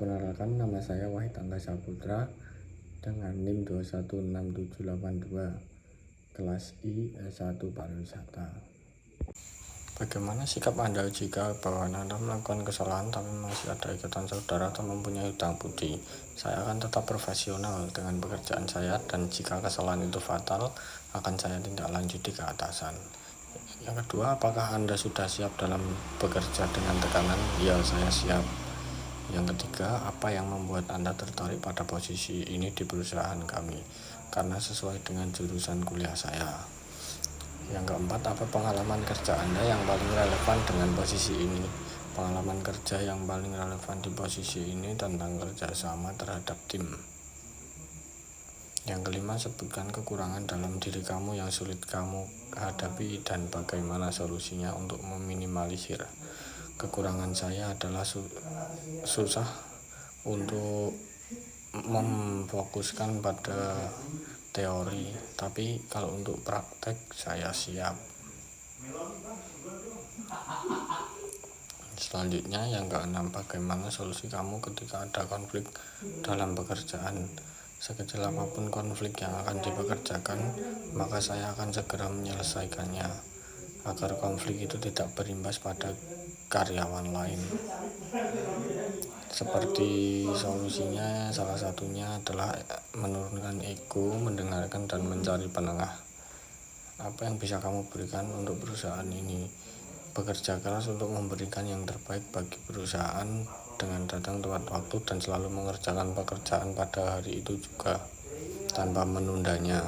Perkenalkan, nama saya Wahid Anta Saputra dengan NIM 216782, kelas I S1 Pariwisata. Bagaimana sikap Anda jika bahwa Anda melakukan kesalahan tapi masih ada ikatan saudara atau mempunyai hutang budi? Saya akan tetap profesional dengan pekerjaan saya, dan jika kesalahan itu fatal, akan saya tindak lanjuti ke atasan. Yang kedua, apakah Anda sudah siap dalam bekerja dengan tekanan? Ya, saya siap. Yang ketiga, apa yang membuat Anda tertarik pada posisi ini di perusahaan kami? Karena sesuai dengan jurusan kuliah saya. Yang keempat, apa pengalaman kerja Anda yang paling relevan dengan posisi ini? Pengalaman kerja yang paling relevan di posisi ini tentang kerjasama terhadap tim. Yang kelima, sebutkan kekurangan dalam diri kamu yang sulit kamu hadapi dan bagaimana solusinya untuk meminimalisir. Kekurangan saya adalah susah untuk memfokuskan pada teori, tapi kalau untuk praktek saya siap. Selanjutnya, yang keenam, bagaimana solusi kamu ketika ada konflik dalam pekerjaan? Sekecil apapun konflik yang akan dipekerjakan, maka saya akan segera menyelesaikannya agar konflik itu tidak berimbas pada karyawan lain. Seperti solusinya, salah satunya adalah menurunkan ego, mendengarkan dan mencari penengah. Apa yang bisa kamu berikan untuk perusahaan ini? Bekerja keras untuk memberikan yang terbaik bagi perusahaan dengan datang tepat waktu dan selalu mengerjakan pekerjaan pada hari itu juga tanpa menundanya.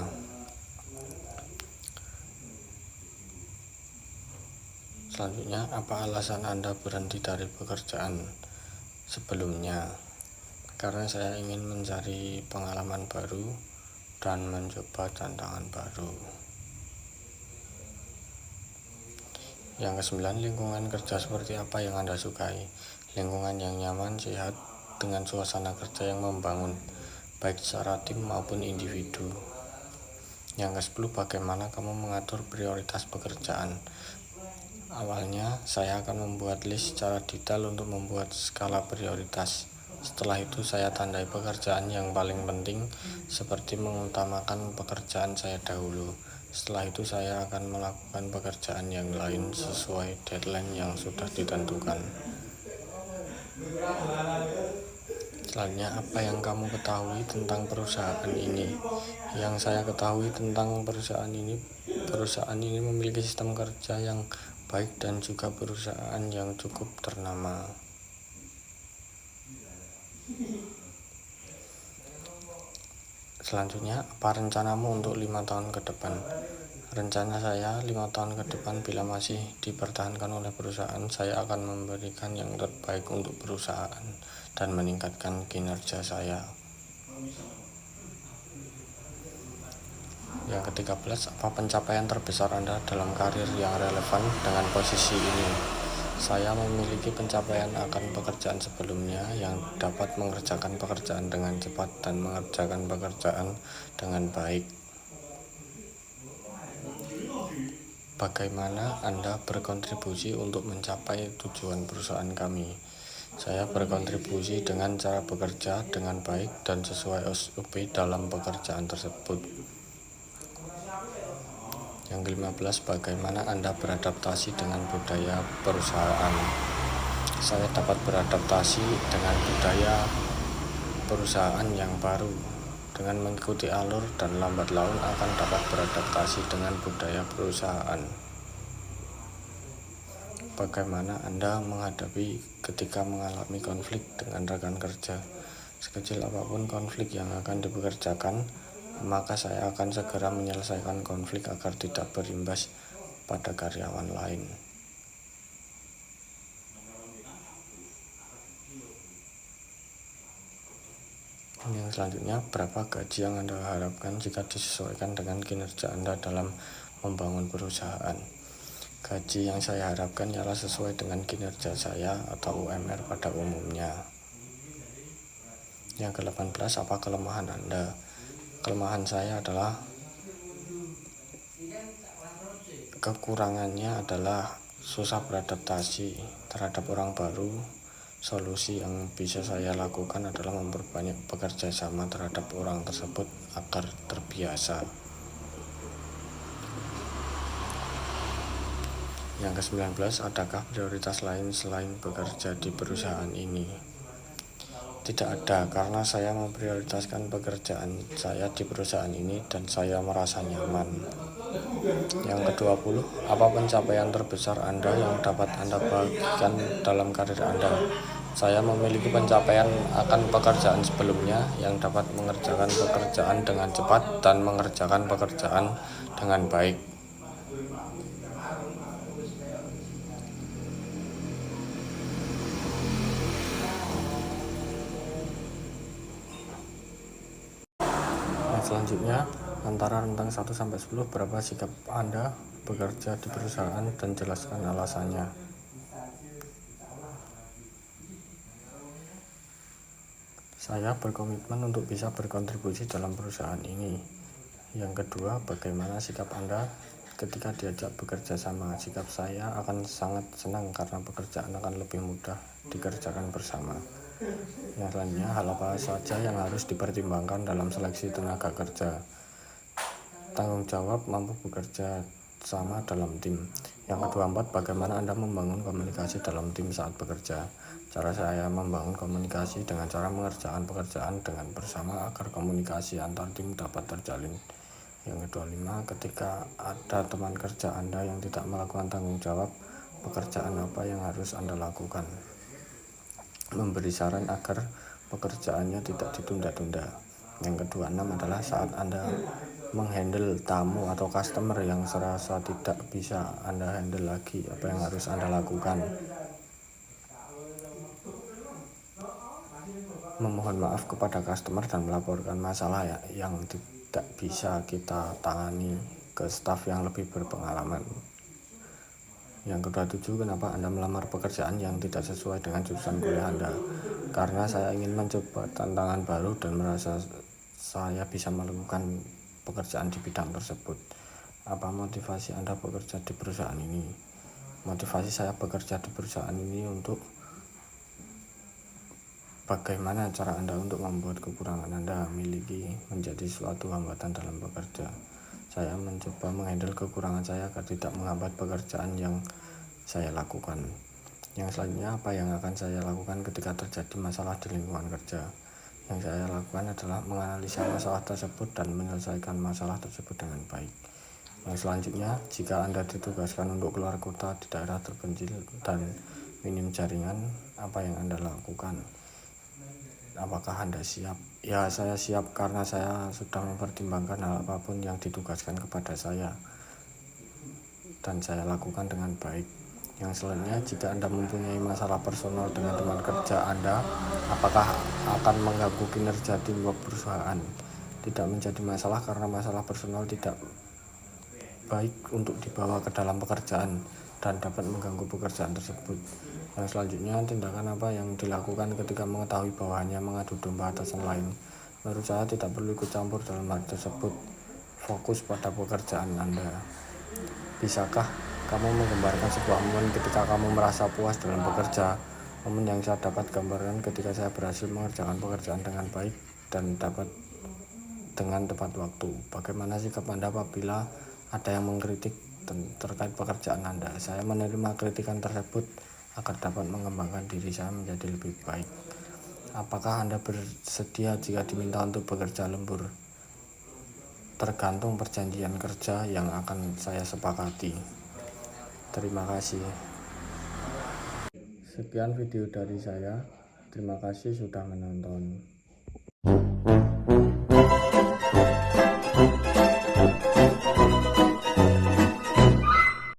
Selanjutnya, apa alasan Anda berhenti dari pekerjaan sebelumnya? Karena saya ingin mencari pengalaman baru dan mencoba tantangan baru. Yang kesembilan, lingkungan kerja seperti apa yang Anda sukai? Lingkungan yang nyaman, sehat, dengan suasana kerja yang membangun, baik secara tim maupun individu. Yang ke-10, bagaimana kamu mengatur prioritas pekerjaan? Awalnya, saya akan membuat list secara detail untuk membuat skala prioritas. Setelah itu, saya tandai pekerjaan yang paling penting, seperti mengutamakan pekerjaan saya dahulu. Setelah itu, saya akan melakukan pekerjaan yang lain sesuai deadline yang sudah ditentukan. Selanjutnya, apa yang kamu ketahui tentang perusahaan ini? Yang saya ketahui tentang perusahaan ini memiliki sistem kerja yang baik dan juga perusahaan yang cukup ternama. Selanjutnya, apa rencanamu untuk 5 tahun ke depan? Rencana saya 5 tahun ke depan, bila masih dipertahankan oleh perusahaan, saya akan memberikan yang terbaik untuk perusahaan dan meningkatkan kinerja saya. Yang ke-13, apa pencapaian terbesar Anda dalam karir yang relevan dengan posisi ini? Saya memiliki pencapaian akan pekerjaan sebelumnya yang dapat mengerjakan pekerjaan dengan cepat dan mengerjakan pekerjaan dengan baik. Bagaimana Anda berkontribusi untuk mencapai tujuan perusahaan kami? Saya berkontribusi dengan cara bekerja dengan baik dan sesuai SOP dalam pekerjaan tersebut. Yang ke-15, bagaimana Anda beradaptasi dengan budaya perusahaan? Saya dapat beradaptasi dengan budaya perusahaan yang baru. Dengan mengikuti alur dan lambat laun akan dapat beradaptasi dengan budaya perusahaan. Bagaimana Anda menghadapi ketika mengalami konflik dengan rekan kerja? Sekecil apapun konflik yang akan dipekerjakan, maka saya akan segera menyelesaikan konflik agar tidak berimbas pada karyawan lain. Yang selanjutnya, berapa gaji yang Anda harapkan jika disesuaikan dengan kinerja Anda dalam membangun perusahaan? Gaji yang saya harapkan ialah sesuai dengan kinerja saya atau UMR pada umumnya. Yang ke-18, apa kelemahan Anda? Kelemahan saya adalah kekurangannya adalah susah beradaptasi terhadap orang baru, Solusi yang bisa saya lakukan adalah memperbanyak bekerja sama terhadap orang tersebut agar terbiasa. Yang ke-19, adakah prioritas lain selain bekerja di perusahaan ini? Tidak ada, karena saya memprioritaskan pekerjaan saya di perusahaan ini dan saya merasa nyaman. Yang ke-20, apa pencapaian terbesar Anda yang dapat Anda bagikan dalam karir Anda? Saya memiliki pencapaian akan pekerjaan sebelumnya yang dapat mengerjakan pekerjaan dengan cepat dan mengerjakan pekerjaan dengan baik. Yang selanjutnya, antara rentang 1-10 berapa sikap Anda bekerja di perusahaan dan jelaskan alasannya. Saya berkomitmen untuk bisa berkontribusi dalam perusahaan ini. Yang kedua, bagaimana sikap Anda ketika diajak bekerja sama? Sikap saya akan sangat senang karena pekerjaan akan lebih mudah dikerjakan bersama. Yang lainnya, hal apa saja yang harus dipertimbangkan dalam seleksi tenaga kerja? Tanggung jawab, mampu bekerja sama dalam tim. Yang ke-24, bagaimana Anda membangun komunikasi dalam tim saat bekerja? Cara saya membangun komunikasi dengan cara mengerjakan pekerjaan dengan bersama agar komunikasi antar tim dapat terjalin. Yang ke-25, ketika ada teman kerja Anda yang tidak melakukan tanggung jawab, pekerjaan apa yang harus Anda lakukan? Memberi saran agar pekerjaannya tidak ditunda-tunda. Yang ke-26 adalah saat Anda menghandle tamu atau customer yang serasa tidak bisa Anda handle lagi, apa yang harus Anda lakukan? Memohon maaf kepada customer dan melaporkan masalah yang tidak bisa kita tangani ke staf yang lebih berpengalaman. Yang ke-27, kenapa Anda melamar pekerjaan yang tidak sesuai dengan jurusan kuliah Anda? Karena saya ingin mencoba tantangan baru dan merasa saya bisa melakukan pekerjaan di bidang tersebut. Apa motivasi Anda bekerja di perusahaan ini? Motivasi saya bekerja di perusahaan ini untuk bagaimana cara Anda untuk membuat kekurangan Anda miliki menjadi suatu hambatan dalam bekerja. Saya mencoba menghandle kekurangan saya agar tidak menghambat pekerjaan yang saya lakukan. Yang selanjutnya, apa yang akan saya lakukan ketika terjadi masalah di lingkungan kerja? Yang saya lakukan adalah menganalisa masalah tersebut dan menyelesaikan masalah tersebut dengan baik. Yang selanjutnya, jika Anda ditugaskan untuk keluar kota di daerah terpencil dan minim jaringan, apa yang Anda lakukan? Apakah Anda siap? Ya, saya siap karena saya sudah mempertimbangkan hal apapun yang ditugaskan kepada saya dan saya lakukan dengan baik. Yang selanjutnya, jika Anda mempunyai masalah personal dengan teman kerja Anda, apakah akan mengganggu kinerja tim perusahaan? Tidak menjadi masalah karena masalah personal tidak baik untuk dibawa ke dalam pekerjaan dan dapat mengganggu pekerjaan tersebut. Yang selanjutnya, tindakan apa yang dilakukan ketika mengetahui bahwa hanya mengadu domba atasan lain? Menurut saya tidak perlu ikut campur dalam hal tersebut. Fokus pada pekerjaan Anda. Bisakah kamu menggambarkan sebuah momen ketika kamu merasa puas dalam bekerja? Momen yang saya dapat gambarkan ketika saya berhasil mengerjakan pekerjaan dengan baik dan dapat dengan tepat waktu. Bagaimana sikap Anda apabila ada yang mengkritik terkait pekerjaan Anda? Saya menerima kritikan tersebut agar dapat mengembangkan diri saya menjadi lebih baik. Apakah Anda bersedia jika diminta untuk bekerja lembur? Tergantung perjanjian kerja yang akan saya sepakati. Terima kasih. Sekian video dari saya. Terima kasih sudah menonton.